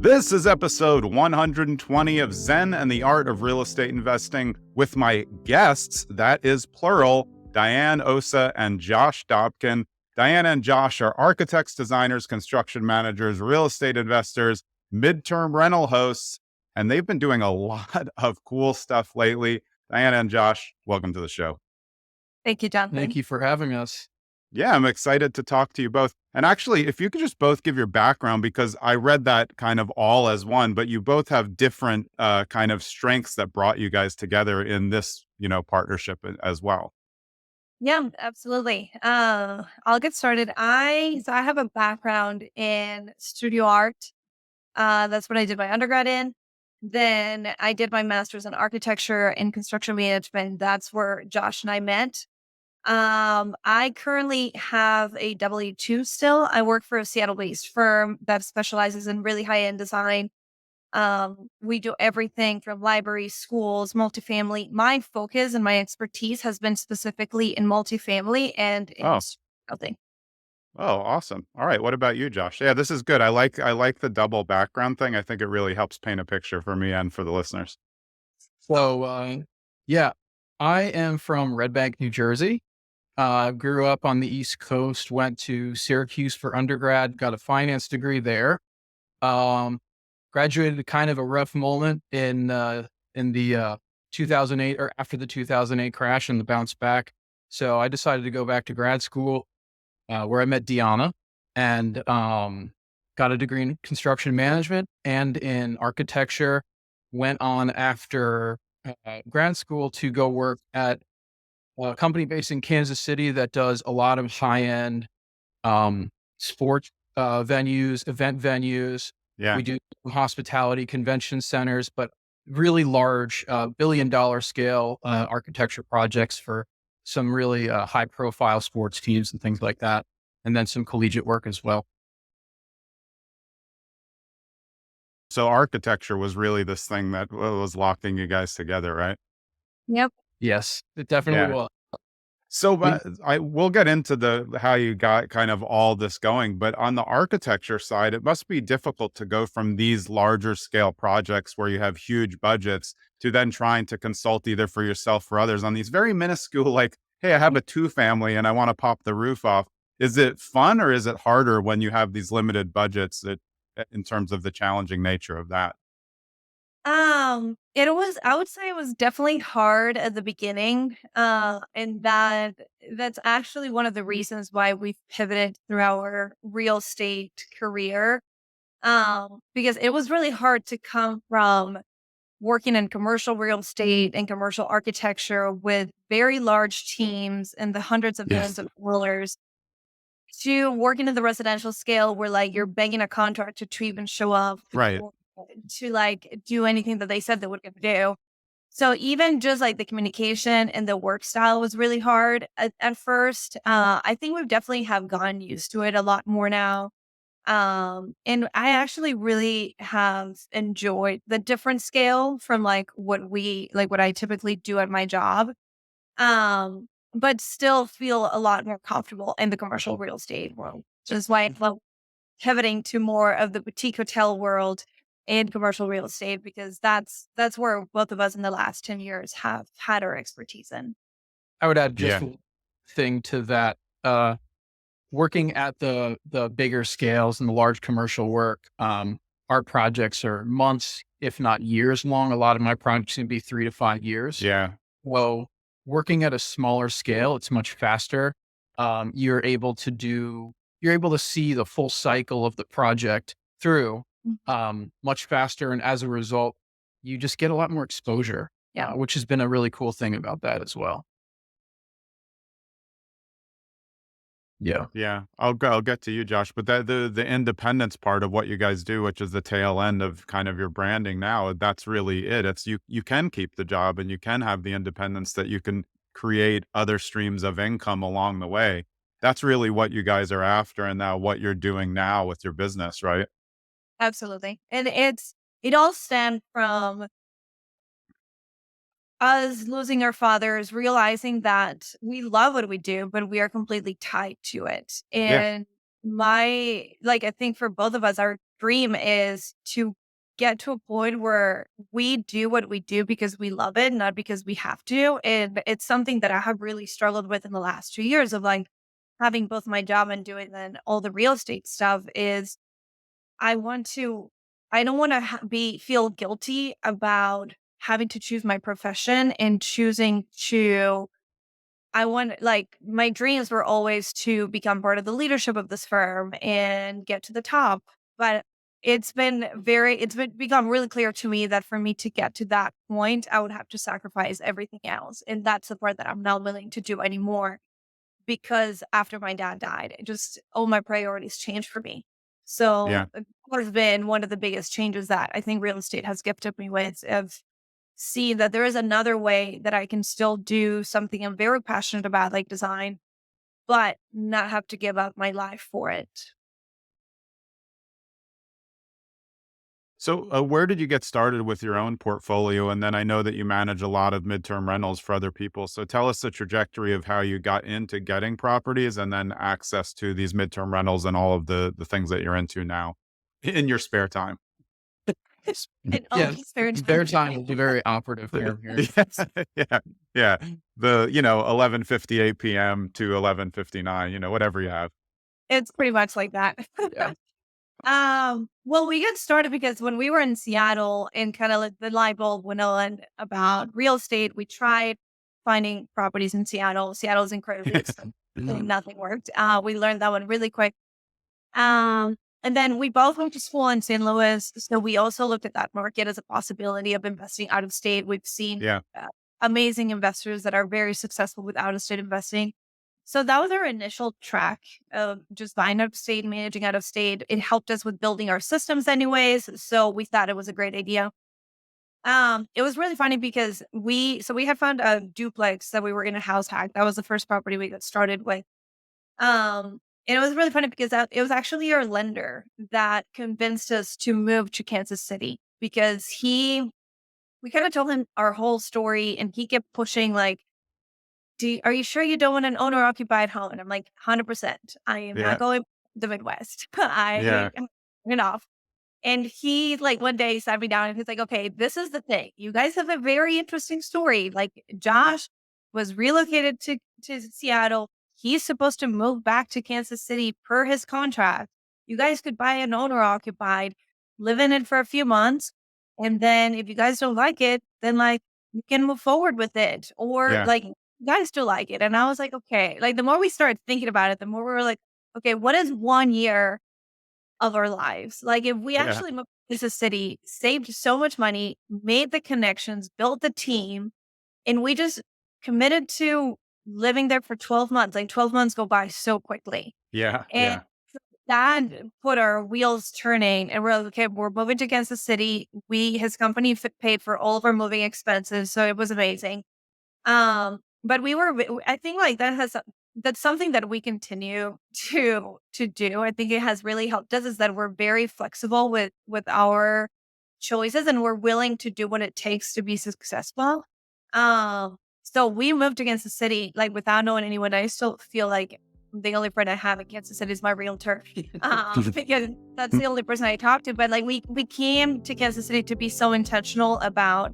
This is episode 120 of Zen and the Art of Real Estate Investing with my guests, that is plural, Diane Ossa and Josh Dobken. Diane and Josh are architects, designers, construction managers, real estate investors, midterm rental hosts, and they've been doing a lot of cool stuff lately. Diane and Josh, welcome to the show. Thank you, Jonathan. Thank you for having us. Yeah, I'm excited to talk to you both. And actually, if you could just both give your background, because I read that kind of all as one, but you both have different kind of strengths that brought you guys together in this, partnership as well. Yeah, absolutely. I'll get started. I have a background in studio art. That's what I did my undergrad in. Then I did my master's in architecture and construction management. That's where Josh and I met. I currently have a W-2 still. I work for a Seattle-based firm that specializes in really high-end design. We do everything from libraries, schools, multifamily. My focus and my expertise has been specifically in multifamily and in housing. Oh, awesome. All right. What about you, Josh? Yeah, this is good. I like the double background thing. I think it really helps paint a picture for me and for the listeners. So, I am from Red Bank, New Jersey. Grew up on the East Coast, went to Syracuse for undergrad, got a finance degree there. Graduated at kind of a rough moment in the 2008 or after the 2008 crash and the bounce back. So I decided to go back to grad school, where I met Deanna and got a degree in construction management and in architecture. Went on after grad school to go work at a company based in Kansas City that does a lot of high-end sports venues, event venues. Yeah. We do hospitality convention centers, but really large billion-dollar scale architecture projects for some really high-profile sports teams and things like that, and then some collegiate work as well. So architecture was really this thing that was locking you guys together, right? Yep. Yes, it definitely was. So we'll get into how you got kind of all this going, but on the architecture side, it must be difficult to go from these larger scale projects where you have huge budgets to then trying to consult either for yourself or others on these very minuscule, like, hey, I have a 2-family and I want to pop the roof off. Is it fun or is it harder when you have these limited budgets in terms of the challenging nature of that? I would say it was definitely hard at the beginning. And that's actually one of the reasons why we've pivoted through our real estate career. Because it was really hard to come from working in commercial real estate and commercial architecture with very large teams and the hundreds of millions of dollars to working in the residential scale where like you're begging a contractor to even show up Right. to like do anything that they said they were going to do. So even just like the communication and the work style was really hard at first. I think we definitely have gotten used to it a lot more now. And I actually really have enjoyed the different scale from like what I typically do at my job. But still feel a lot more comfortable in the commercial real estate world. Which is why I love pivoting to more of the boutique hotel world and commercial real estate, because that's where both of us in the last 10 years have had our expertise in. I would add just one thing to that. Working at the bigger scales and the large commercial work, our projects are months, if not years long. A lot of my projects can be 3 to 5 years. Yeah. Well, working at a smaller scale, it's much faster. You're able to see the full cycle of the project through much faster. And as a result, you just get a lot more exposure, which has been a really cool thing about that as well. Yeah. Yeah. I'll get to you, Josh, but the independence part of what you guys do, which is the tail end of kind of your branding now, that's really it. It's you can keep the job and you can have the independence that you can create other streams of income along the way. That's really what you guys are after and now what you're doing now with your business, right? Absolutely. And it all stemmed from us losing our fathers, realizing that we love what we do, but we are completely tied to it. Yeah. And I think for both of us, our dream is to get to a point where we do what we do because we love it, not because we have to. And it's something that I have really struggled with in the last 2 years of like having both my job and doing then all the real estate stuff is I want to, I don't want to feel guilty about having to choose my profession and choosing to I want like my dreams were always to become part of the leadership of this firm and get to the top. But it's been become really clear to me that for me to get to that point, I would have to sacrifice everything else. And that's the part that I'm not willing to do anymore because after my dad died, it just all my priorities changed for me. Yeah. So what has been one of the biggest changes that I think real estate has gifted me with of see that there is another way that I can still do something I'm very passionate about, like design, but not have to give up my life for it. So, where did you get started with your own portfolio? And then I know that you manage a lot of midterm rentals for other people. So, tell us the trajectory of how you got into getting properties and then access to these midterm rentals and all of the things that you're into now in your spare time. And Yeah, always very spare time will be very operative here. Yeah, yeah, yeah. The 11:58 p.m. to 11:59. Whatever you have. it's pretty much like that. Yeah. Well, we got started because when we were in Seattle and kind of like the light bulb went on about real estate, we tried finding properties in Seattle. Seattle is incredibly expensive. And nothing worked. We learned that one really quick. And then we both went to school in St. Louis. So we also looked at that market as a possibility of investing out of state. We've seen Yeah, amazing investors that are very successful with out of state investing. So that was our initial track of just buying out of state, managing out of state. It helped us with building our systems anyways. So we thought it was a great idea. It was really funny because we had found a duplex that we were in a house hack. That was the first property we got started with. And it was really funny because it was actually our lender that convinced us to move to Kansas City because we kind of told him our whole story and he kept pushing like, are you sure you don't want an owner occupied home? And I'm like, 100%. I am not yeah, going to the Midwest. yeah, I am enough. And he like one day sat me down and he's like, okay, this is the thing. You guys have a very interesting story. Like Josh was relocated to Seattle. He's supposed to move back to Kansas City per his contract. You guys could buy an owner occupied, live in it for a few months. And then if you guys don't like it, then like you can move forward with it. Or yeah, like you guys still like it. And I was like, okay. Like the more we started thinking about it, the more we were like, okay, what is 1 year of our lives? Like if we yeah, actually moved to Kansas City, saved so much money, made the connections, built the team, and we just committed to living there for 12 months. Like 12 months go by so quickly. yeah, And yeah, that put our wheels turning and we're like, okay, we're moving to Kansas City. His company paid for all of our moving expenses. So it was amazing. But I think like that's something that we continue to do. I think it has really helped us is that we're very flexible with our choices and we're willing to do what it takes to be successful. So we moved to Kansas City like without knowing anyone. I still feel like the only friend I have in Kansas City is my realtor. Because that's the only person I talk to. But like we came to Kansas City to be so intentional about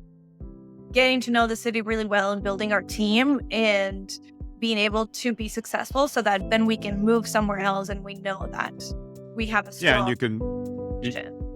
getting to know the city really well and building our team and being able to be successful so that then we can move somewhere else and we know that we have a yeah. And strong you can vision.